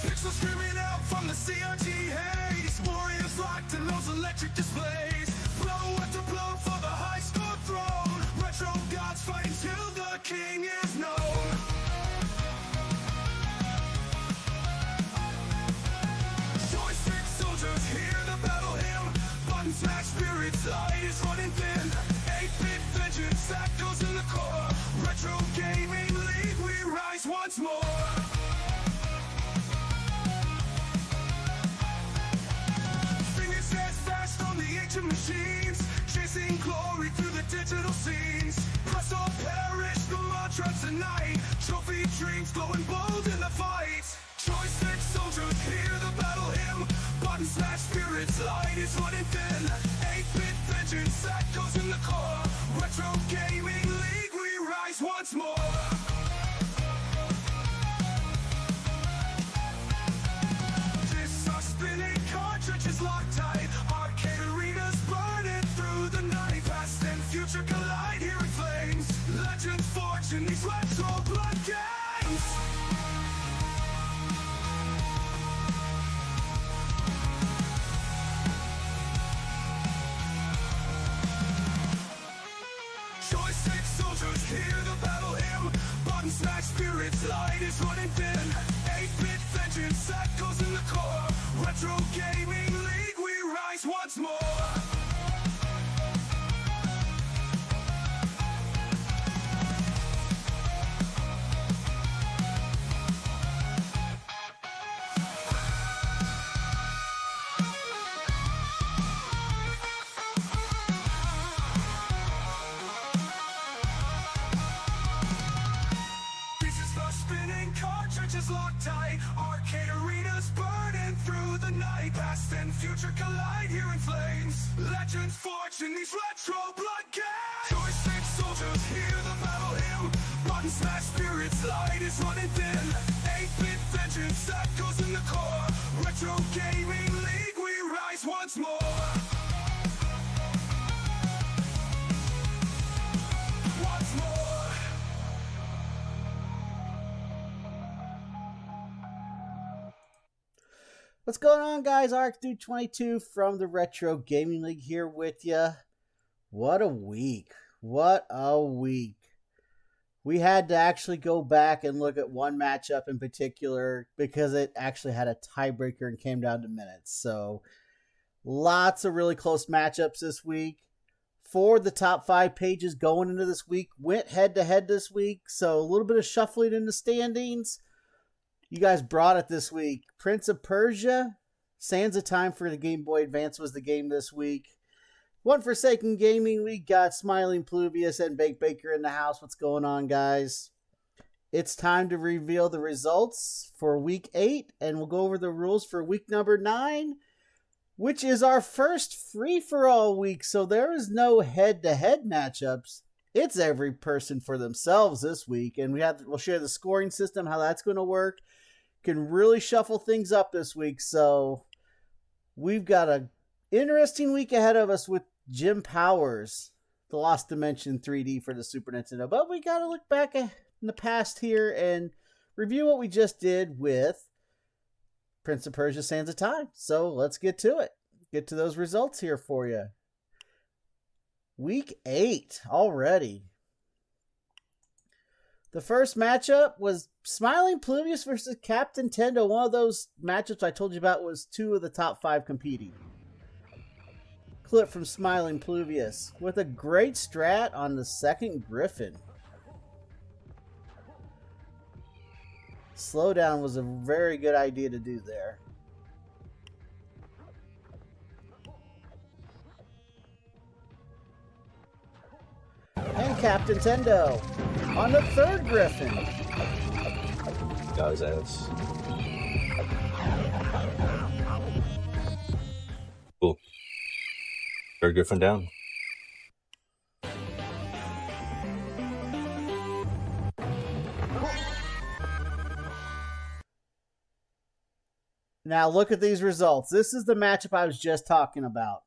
Pixels screaming out from the CRT haze. Warriors locked in those electric displays. Blow after blow for the high score throne. Retro gods fighting till the king is known. Joystick soldiers hear the battle hymn. Button smash spirits, light is running thin. 8-bit vengeance that goes in the core. Retro gaming league, we rise once more. Machines chasing glory through the digital scenes. Press or perish, the mantra tonight. Trophy dreams glowing bold in the fight. Joystick soldiers hear the battle hymn. Button smash spirits, light is running thin. 8-bit vengeance that goes in the core. Retro gaming league, we rise once more. Discs are spinning, cartridges locked tight. Arcade arenas burning through the night. Past and future collide here in flames. Legends forge in these retro blood games. Joystick soldiers hear the battle hymn. Button smash spirits, light is running thin. 8-bit vengeance that goes in the core. Retro gaming league, we rise once more. Cartridges locked tight, arcade arenas burning through the night. Past and future collide here in flames. Legends forged in these retro blood games. Joystick soldiers hear the battle hymn. Button smash spirits, light is running thin. 8-bit vengeance that goes in the core. Retro gaming league, we rise once more. Once more. What's going on, guys? ArcDude22 from the Retro Gaming League here with you. What a week. What a week. We had to actually go back and look at one matchup in particular because it actually had a tiebreaker and came down to minutes. So, lots of really close matchups this week. 4 of the top 5 pages going into this week went head-to-head this week. So, a little bit of shuffling in the standings. You guys brought it this week. Prince of Persia, Sands of Time for the Game Boy Advance was the game this week. One Forsaken Gaming, we got Smiling Pluvius and Bake Baker in the house. What's going on, guys? It's time to reveal the results for week 8, and we'll go over the rules for week number 9, which is our first free-for-all week, so there is no head-to-head matchups. It's every person for themselves this week, and we'll share the scoring system, how that's going to work. Can really shuffle things up this week, so we've got an interesting week ahead of us with Jim Powers, The Lost Dimension 3D for the Super Nintendo. But we got to look back in the past here and review what we just did with Prince of Persia: Sands of Time. So let's get to it. Get to those results here for you. Week 8 already. The first matchup was Smiling Pluvius versus Captain Tendo. One of those matchups I told you about was 2 of the top 5 competing. Clip from Smiling Pluvius with a great strat on the second Griffin. Slowdown was a very good idea to do there. And Captain Tendo on the third Griffin. Got his ass. Cool. Third Griffin down. Now look at these results. This is the matchup I was just talking about.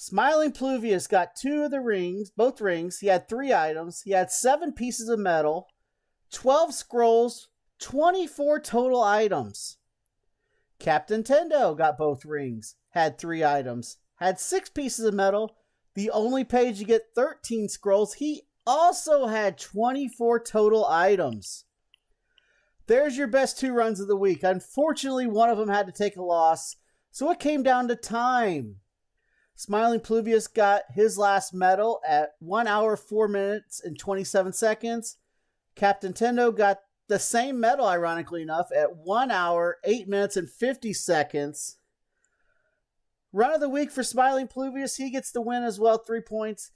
Smiling Pluvius got 2 of the rings, both rings. He had 3 items. He had 7 pieces of metal, 12 scrolls, 24 total items. Captain Tendo got both rings, had 3 items, had 6 pieces of metal. The only page you get 13 scrolls. He also had 24 total items. There's your best 2 runs of the week. Unfortunately, one of them had to take a loss, so it came down to time. Smiling Pluvius got his last medal at 1 hour, 4 minutes, and 27 seconds. Captain Tendo got the same medal, ironically enough, at 1 hour, 8 minutes, and 50 seconds. Run of the week for Smiling Pluvius. He gets the win as well, 3 points.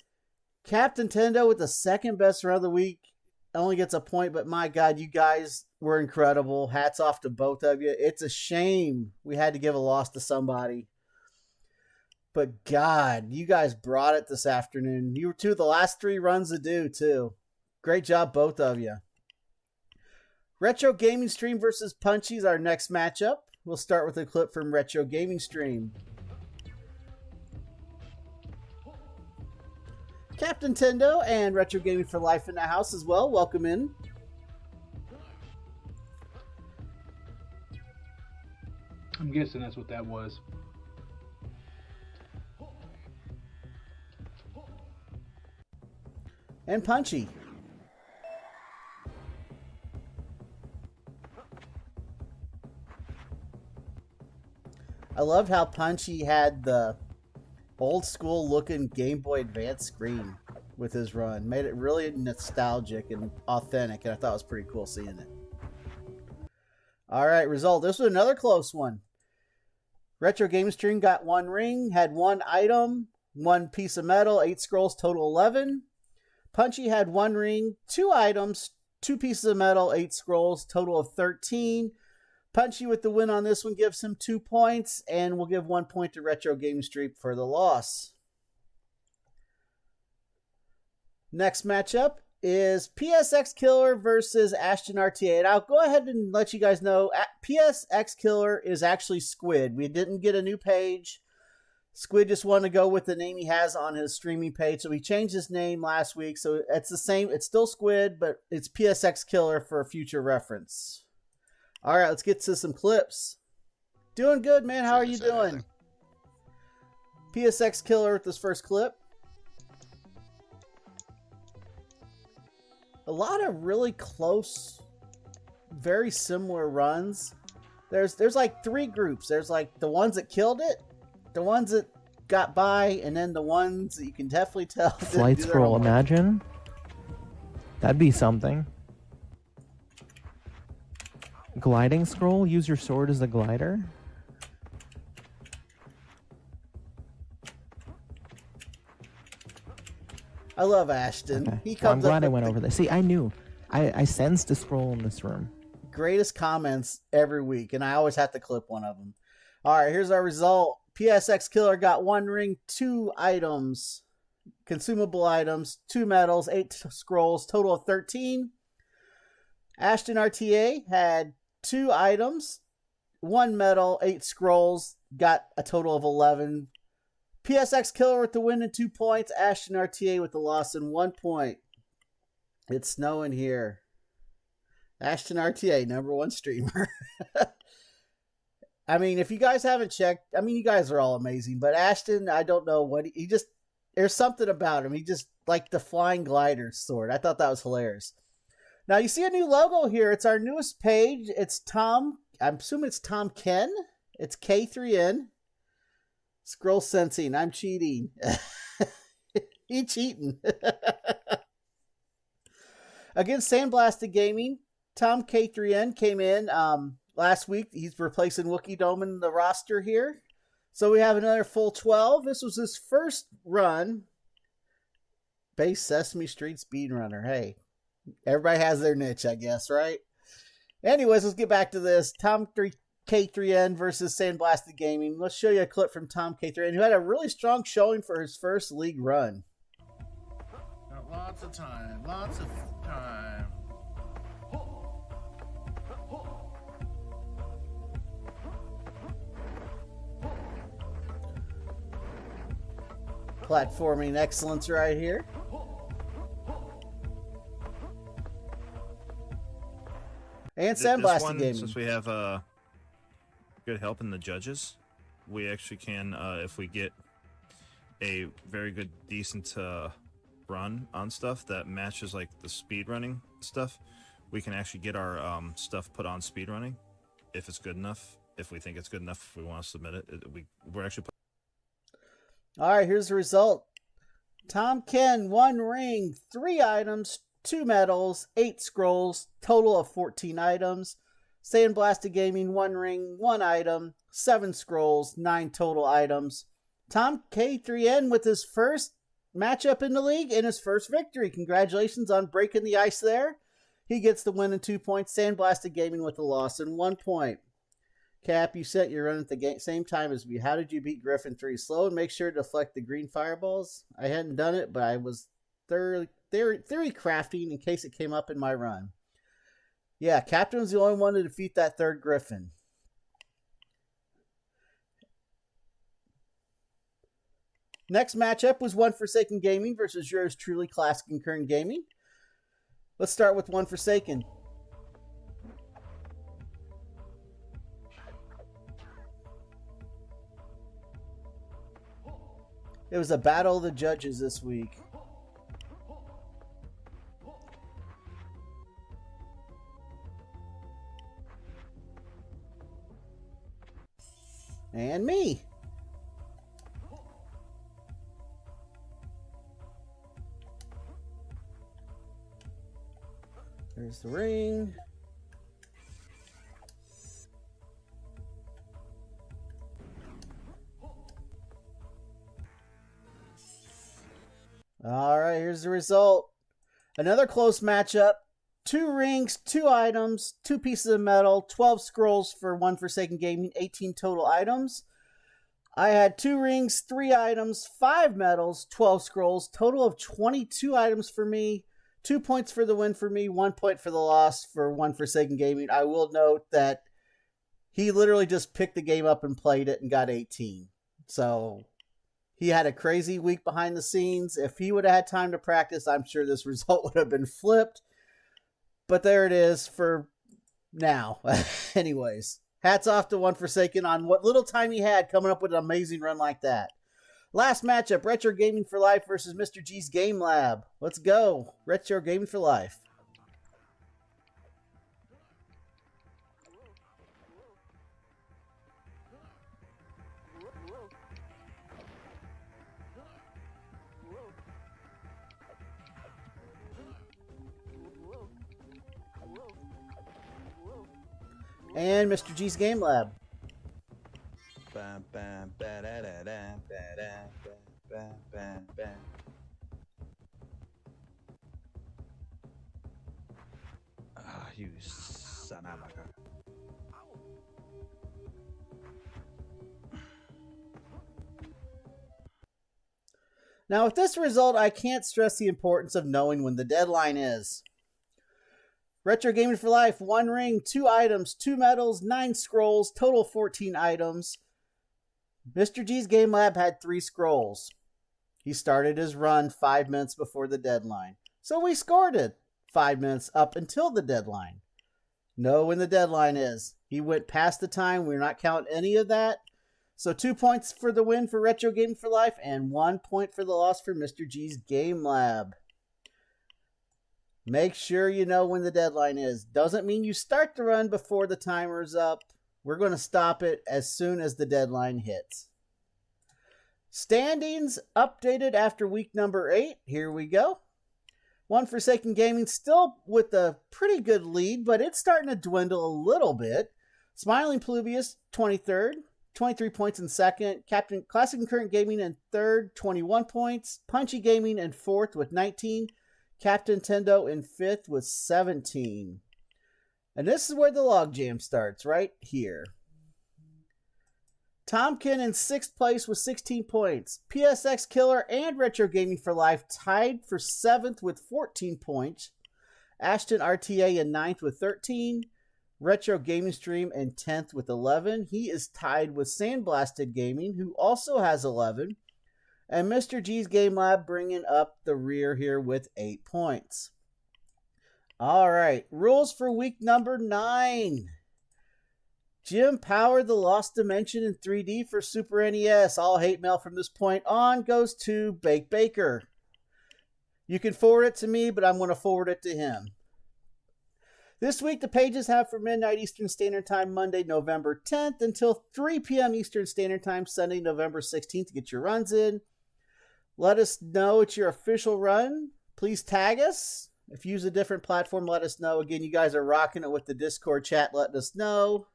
Captain Tendo with the second best run of the week only gets a point, but my God, you guys were incredible. Hats off to both of you. It's a shame we had to give a loss to somebody. But God, you guys brought it this afternoon. You were 2 of the last 3 runs to do, too. Great job, both of you. Retro Gaming Stream versus Punchy is our next matchup. We'll start with a clip from Retro Gaming Stream. Captain Tendo and Retro Gaming for Life in the house as well. Welcome in. I'm guessing that's what that was. And Punchy. I loved how Punchy had the old school looking Game Boy Advance screen with his run. Made it really nostalgic and authentic, and I thought it was pretty cool seeing it. Alright, result. This was another close one. Retro Game Stream got 1 ring, had 1 item, 1 piece of metal, 8 scrolls, total 11. Punchy had 1 ring, 2 items, 2 pieces of metal, 8 scrolls, total of 13. Punchy with the win on this one gives him 2 points, and we'll give 1 point to Retro Game Stream for the loss. Next matchup is PSX Killer versus Ashton RTA. And I'll go ahead and let you guys know, PSX Killer is actually Squid. We didn't get a new page. Squid just wanted to go with the name he has on his streaming page, so he changed his name last week. So it's the same. It's still Squid, but it's PSX Killer for future reference. All right, let's get to some clips. Doing good, man. How are you doing? PSX Killer with this first clip. A lot of really close, very similar runs. There's like 3 groups. There's like the ones that killed it, the ones that got by, and then the ones that you can definitely tell. Flight scroll, imagine. That'd be something. Gliding scroll, use your sword as a glider. I love Ashton. Okay. He Well, I'm comes glad I up went with over this. See, I knew. I sensed a scroll in this room. the greatest comments every week, and I always have to clip one of them. All right, here's our result. PSX Killer got 1 ring, 2 items, consumable items, 2 medals, 8 scrolls, total of 13. Ashton RTA had 2 items, 1 medal, 8 scrolls, got a total of 11. PSX Killer with the win and 2 points. Ashton RTA with the loss and 1 point. It's snowing here. Ashton RTA, #1 streamer. I mean, if you guys haven't checked, I mean, you guys are all amazing, but Ashton, I don't know what he just, there's something about him. He just, like the flying glider sword. I thought that was hilarious. Now, you see a new logo here. It's our newest page. It's Tom, I'm assuming it's Tom Ken. It's K3N. Scroll sensing. I'm cheating. He cheating. Against Sandblasted Gaming, Tom K3N came in last week. He's replacing Wookie Dome in the roster here. So we have another full 12. This was his first run. Base Sesame Street Speedrunner. Hey, everybody has their niche, I guess, right? Anyways, let's get back to this. Tom K3N versus Sandblasted Gaming. Let's show you a clip from Tom K3N, who had a really strong showing for his first league run. Got lots of time, lots of time. Platforming excellence right here. And This Sandblasted one, Gaming. since we have good help in the judges, we actually can, if we get a very good, decent run on stuff that matches like the speed running stuff, we can actually get our stuff put on speed running if it's good enough. If we think it's good enough, if we want to submit it, we're actually. All right, here's the result. Tom Ken, 1 ring, 3 items, 2 medals, 8 scrolls, total of 14 items. Sandblasted Gaming, 1 ring, 1 item, 7 scrolls, 9 total items. Tom K3N with his first matchup in the league and his first victory. Congratulations on breaking the ice there. He gets the win in 2 points. Sandblasted Gaming with the loss in 1 point. Cap, you set your run at the same time as me. How did you beat Griffin 3? Slow and make sure to deflect the green fireballs. I hadn't done it, but I was theory crafting in case it came up in my run. Yeah, Captain was the only one to defeat that third Griffin. Next matchup was One Forsaken Gaming versus yours truly, Classic and Kern Gaming. Let's start with One Forsaken. It was a battle of the judges this week. And me. There's the ring. All right, here's the result. Another close matchup. 2 rings, 2 items, 2 pieces of metal, 12 scrolls for One Forsaken Gaming, 18 total items. I had 2 rings, 3 items, 5 medals, 12 scrolls, total of 22 items for me. 2 points for the win for me, 1 point for the loss for One Forsaken Gaming. I will note that he literally just picked the game up and played it and got 18. So he had a crazy week behind the scenes. If he would have had time to practice, I'm sure this result would have been flipped. But there it is for now. Anyways, hats off to One Forsaken on what little time he had coming up with an amazing run like that. Last matchup, Retro Gaming for Life versus Mr. G's Game Lab. Let's go. Retro Gaming for Life. And Mr. G's Game Lab. Bam, bam, ba-da-da-da, ba-da, bam, bam, bam. Ah, you son of a gun. Now, with this result, I can't stress the importance of knowing when the deadline is. Retro Gaming for Life, 1 ring, 2 items, 2 medals, 9 scrolls, total 14 items. Mr. G's Game Lab had 3 scrolls. He started his run 5 minutes before the deadline. So we scored it 5 minutes up until the deadline. Know when the deadline is. He went past the time. We're not counting any of that. So 2 points for the win for Retro Gaming for Life and 1 point for the loss for Mr. G's Game Lab. Make sure you know when the deadline is. Doesn't mean you start the run before the timer's up. We're going to stop it as soon as the deadline hits. Standings updated after week number 8. Here we go. One Forsaken Gaming still with a pretty good lead, but it's starting to dwindle a little bit. Smiling Pluvius, 23rd, 23 points in second. Captain Classic and Current Gaming in third, 21 points. Punchy Gaming in fourth with 19. Captain Tendo in 5th with 17. And this is where the logjam starts, right here. Tomkin in 6th place with 16 points. PSX Killer and Retro Gaming for Life tied for 7th with 14 points. Ashton RTA in 9th with 13. Retro Gaming Stream in 10th with 11. He is tied with Sandblasted Gaming, who also has 11. And Mr. G's Game Lab bringing up the rear here with 8 points. All right, rules for week number 9. Jim Power, The Lost Dimension in 3D for Super NES. All hate mail from this point on goes to Bake Baker. You can forward it to me, but I'm going to forward it to him. This week, the pages have from midnight Eastern Standard Time, Monday, November 10th, until 3 p.m. Eastern Standard Time, Sunday, November 16th, to get your runs in. Let us know it's your official run. Please tag us. If you use a different platform, let us know. Again, you guys are rocking it with the Discord chat. Letting us know.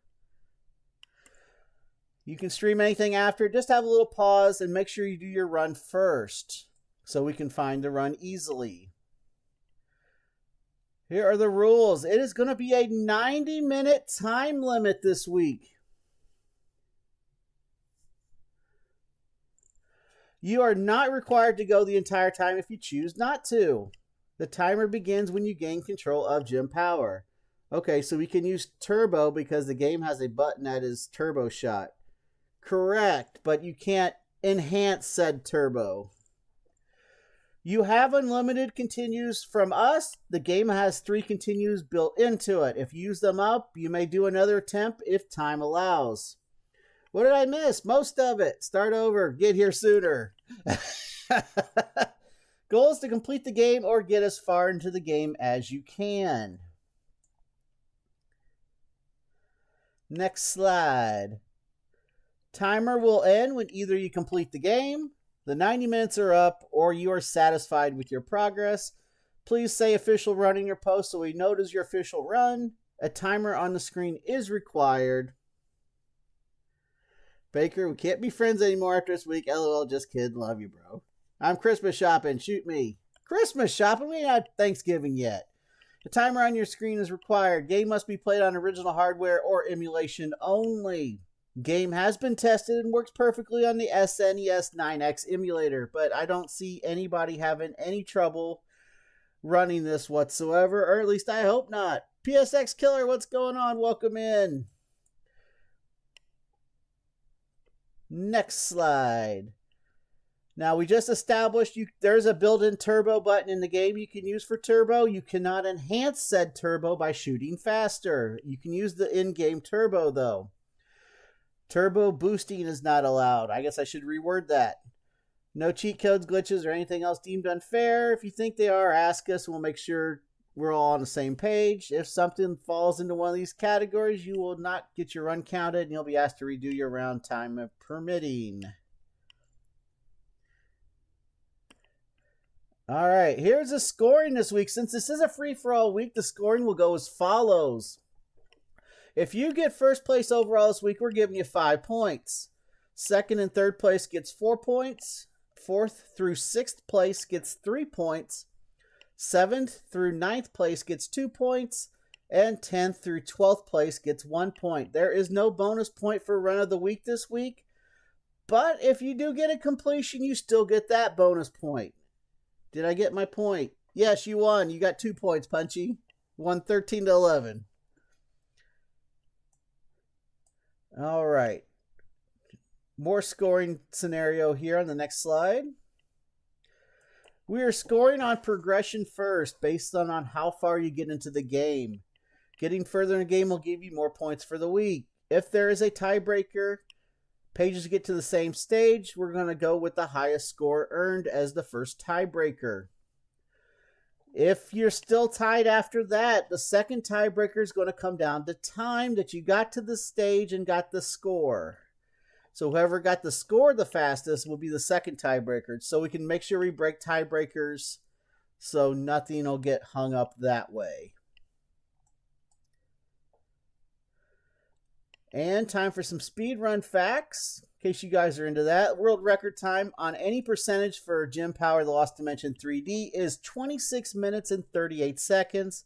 You can stream anything after. Just have a little pause and make sure you do your run first so we can find the run easily. Here are the rules. It is going to be a 90-minute time limit this week. You are not required to go the entire time if you choose not to. The timer begins when you gain control of Jim Power. Okay, so we can use turbo because the game has a button that is turbo shot. Correct, but you can't enhance said turbo. You have unlimited continues from us. The game has 3 continues built into it. If you use them up, you may do another attempt if time allows. What did I miss? Most of it. Start over. Get here sooner. Goal is to complete the game or get as far into the game as you can. Next slide. Timer will end when either you complete the game, the 90 minutes are up, or you are satisfied with your progress. Please say official run in your post so we know it is your official run. A timer on the screen is required. Baker, we can't be friends anymore after this week. LOL, just kidding. Love you, bro. I'm Christmas shopping. Shoot me. Christmas shopping? We ain't had Thanksgiving yet. The timer on your screen is required. Game must be played on original hardware or emulation only. Game has been tested and works perfectly on the SNES 9X emulator, but I don't see anybody having any trouble running this whatsoever, or at least I hope not. PSX Killer, what's going on? Welcome in. Next slide. Now, we just established there's a built-in turbo button in the game you can use for turbo. You cannot enhance said turbo by shooting faster. You can use the in-game turbo, though. Turbo boosting is not allowed. I guess I should reword that. No cheat codes, glitches, or anything else deemed unfair. If you think they are, ask us and we'll make sure we're all on the same page. If something falls into one of these categories, you will not get your run counted and you'll be asked to redo your round, time permitting. All right, here's the scoring this week. Since this is a free-for-all week, the scoring will go as follows. If you get first place overall this week, we're giving you 5 points. Second and third place gets 4 points. Fourth through sixth place gets 3 points. Seventh through ninth place gets 2 points. And 10th through 12th place gets 1 point. There is no bonus point for run of the week this week. But if you do get a completion, you still get that bonus point. Did I get my point? Yes, you won. You got 2 points, Punchy. Won 13-11. All right. More scoring scenario here on the next slide. We are scoring on progression first, based on how far you get into the game. Getting further in the game will give you more points for the week. If there is a tiebreaker, pages get to the same stage, we're going to go with the highest score earned as the first tiebreaker. If you're still tied after that, the second tiebreaker is going to come down to time that you got to the stage and got the score. So whoever got the score the fastest will be the second tiebreaker. So we can make sure we break tiebreakers so nothing will get hung up that way. And time for some speedrun facts, in case you guys are into that. World record time on any percentage for Jim Power The Lost Dimension 3D is 26 minutes and 38 seconds.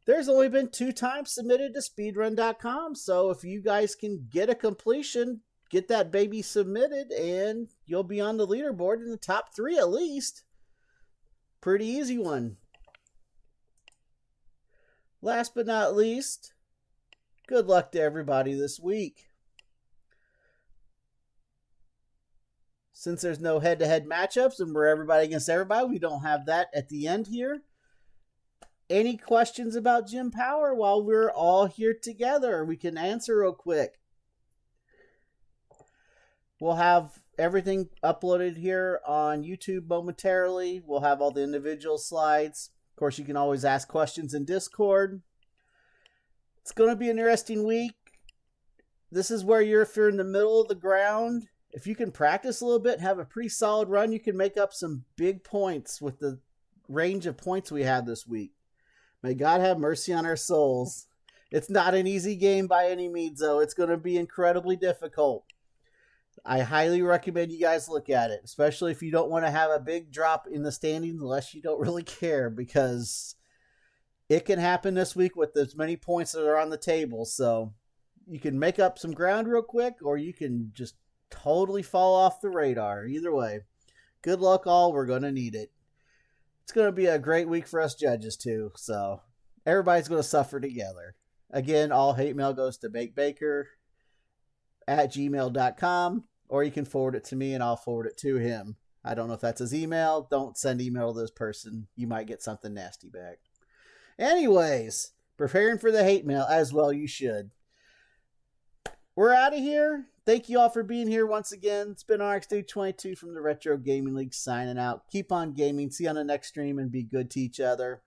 There's only been 2 times submitted to speedrun.com, so if you guys can get a completion, get that baby submitted, and you'll be on the leaderboard in the top 3 at least. Pretty easy one. Last but not least, good luck to everybody this week. since there's no head-to-head matchups and we're everybody against everybody, we don't have that at the end here. Any questions about Jim Power while we're all here together? We can answer real quick. We'll have everything uploaded here on YouTube momentarily. We'll have all the individual slides. Of course, you can always ask questions in Discord. It's going to be an interesting week. This is where if you're in the middle of the ground, if you can practice a little bit and have a pretty solid run, you can make up some big points with the range of points we have this week. May God have mercy on our souls. It's not an easy game by any means, though. It's going to be incredibly difficult. I highly recommend you guys look at it, especially if you don't want to have a big drop in the standings unless you don't really care, because it can happen this week with as many points that are on the table. So you can make up some ground real quick, or you can just totally fall off the radar. Either way, good luck all. We're going to need it. It's going to be a great week for us judges too. So everybody's going to suffer together. Again, all hate mail goes to bakebaker@gmail.com, or you can forward it to me and I'll forward it to him. I don't know if that's his email. Don't send email to this person. You might get something nasty back. Anyways, preparing for the hate mail, as well you should. We're out of here. Thank you all for being here once again. It's been RX-Dude22 from the Retro Gaming League signing out. Keep on gaming. See you on the next stream and be good to each other.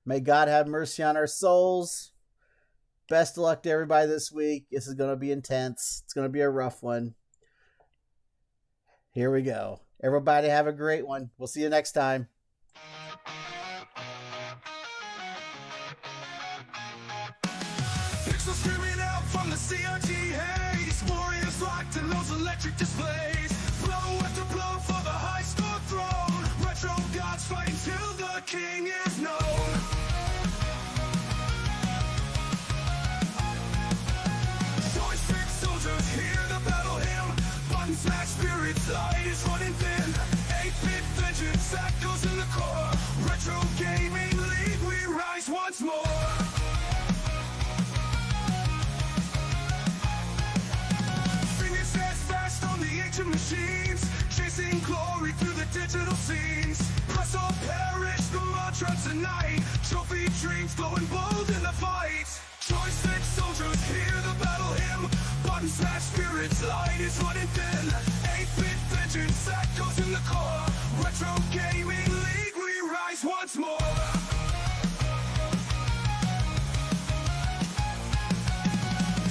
May God have mercy on our souls. Best of luck to everybody this week. This is going to be intense. It's going to be a rough one. Here we go. Everybody have a great one. We'll see you next time. Pixels screaming out from the CRT haze. Warriors locked in those electric displays. Blow after blow for the high score throne. Retro gods fighting till the king is known. Joystick soldiers hear the battle hymn. Button smash spirits, light is running thin. 8-bit vengeance that goes in the core. Retro Gaming League, we rise once more. Machines chasing glory through the digital scenes. Press or perish, the mantra tonight. Trophy dreams glowing bold in the fight. Joystick soldiers hear the battle hymn. Button smash spirits, light is running thin. 8-bit vengeance that goes in the core. Retro Gaming League, we rise once more.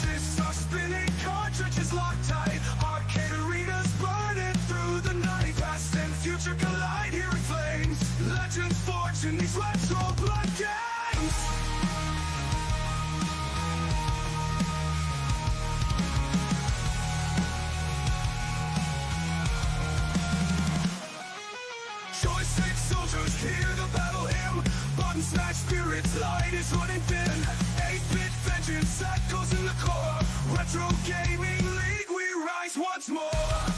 Discs are spinning, cartridges locked tight. Arcade arenas burning through the night. Past and future collide, here in flames. Legends forged in these retro blood games. Joystick soldiers hear the battle hymn. Button smash spirits, light is running thin. 8-bit vengeance that goes in the core. Retro Gaming League, we rise once more.